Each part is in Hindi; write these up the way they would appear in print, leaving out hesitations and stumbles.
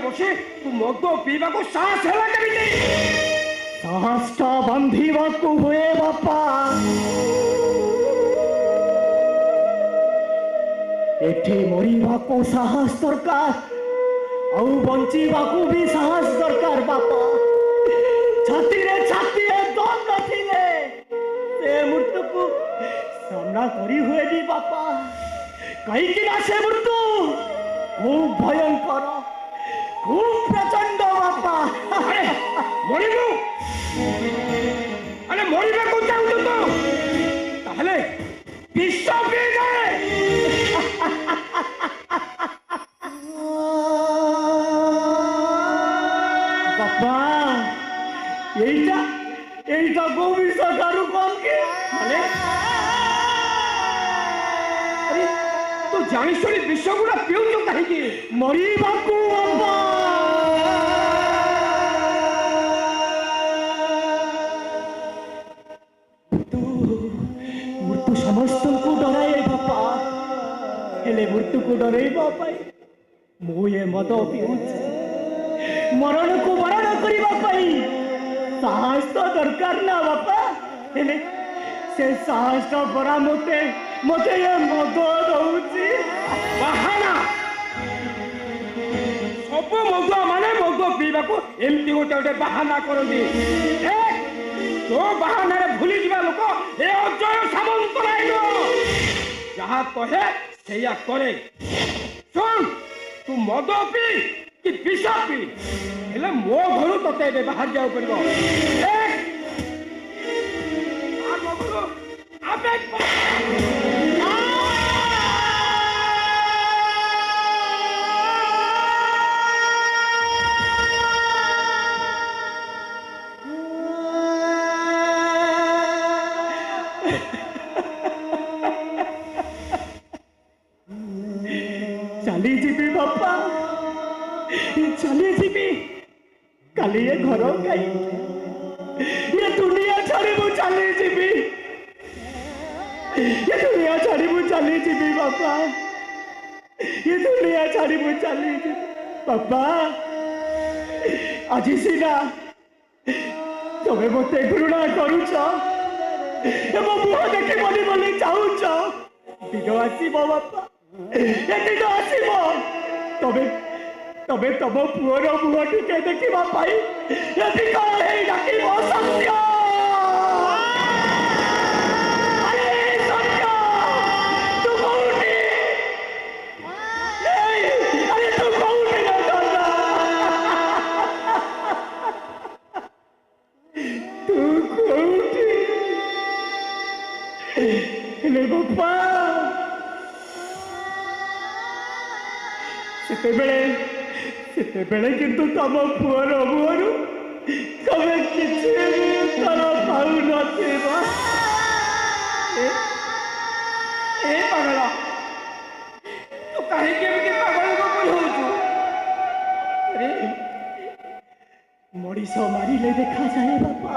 बसे तू मद पीवा को साहस है केमिति साहसटा बांधिबाकू हुए बापा एठी मरिबाकू साहस दरकार आउ बंचिबाकू भी साहस दरकार बापा छाती रे दम नथिले से मृत्यु को सामना करी हुए नी बापा कहीं कि ना से मृत्यु खूब भयंकर खूब प्रचंड बापा अरे मरिबू अरे मरिबे को चाहू तो ताहले विश्व पी गए बापा এইটা গভীর সকারু কম কি মানে अरे तू जानिस रे विश्व गुड़ा पिउ तो कहीं की मरिबाकू बापा मृत्यु समस्त को डराए बापा हेले मृत्यु को डराई बापा मु ये मद पिउछि मरण को मरण करबा पाई साहस तो दरकार ना बापा हेले से साहस तो बरा मते ये मद दउछि बाहाना सब मदुआ माने मद पीवा को एमती गोटे गोटे बाहाना करती तो बाहाना रे भूली जीवा लोक ए अजय सामंत नाइलो जहाँ कहे सेया करे सुन तू मद पी कि विष पी हेले मो घर तते बाहर जाऊ पड़ो चली जीवी बापा चली जीवी काली ये घर कई ये दुनिया छाड़ी मु चली जीवी ये दुनिया छाड़ी मु चली जीवी बापा ये दुनिया छाड़ी मु चली जीवी बापा आज सीना तबे मते घृणा करूछ एवं मुह देखि बोली बोली चाहुछ दिन आसीबो बापा ए दिन आसीबो तबे तबे तब पुअर मुह टिके देखा पाई यदि कहे डाकिब सत्य अरे सत्य तू कौटी अरे तू कौटी ना दादा तू कौटी हेले बापा सेतेबेले किंतु तम पुअर मुहर तमे किसी उत्तर पाऊ नथिबा ए पागल तू कहीं केमिति पागल को बोल होछु अरे मरीष मारिले देखा जाए बापा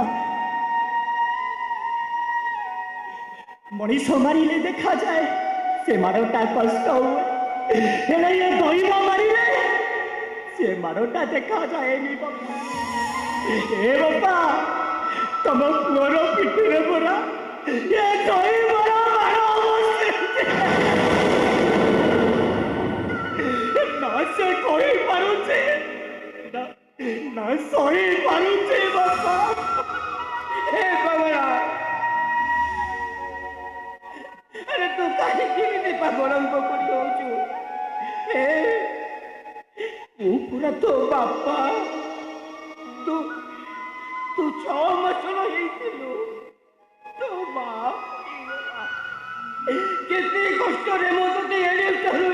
मरीष मारिले देखा जाए से मारटा कष्ट हुए हेले ये दैव मारिले से मारटा देखा जाएनी बापा ए बापा तम पुअर पिठिरे परा ये दैवर मार ना से कोई पारुचे ना सही पारुचे बापा हे बगड़ा अरे तू कहीं केमिति पागल को कर होछु पूरा तो बापा तू तू 6 मासर हेइथिलु तो बाप केते कष्ट रे मो तते एले चलु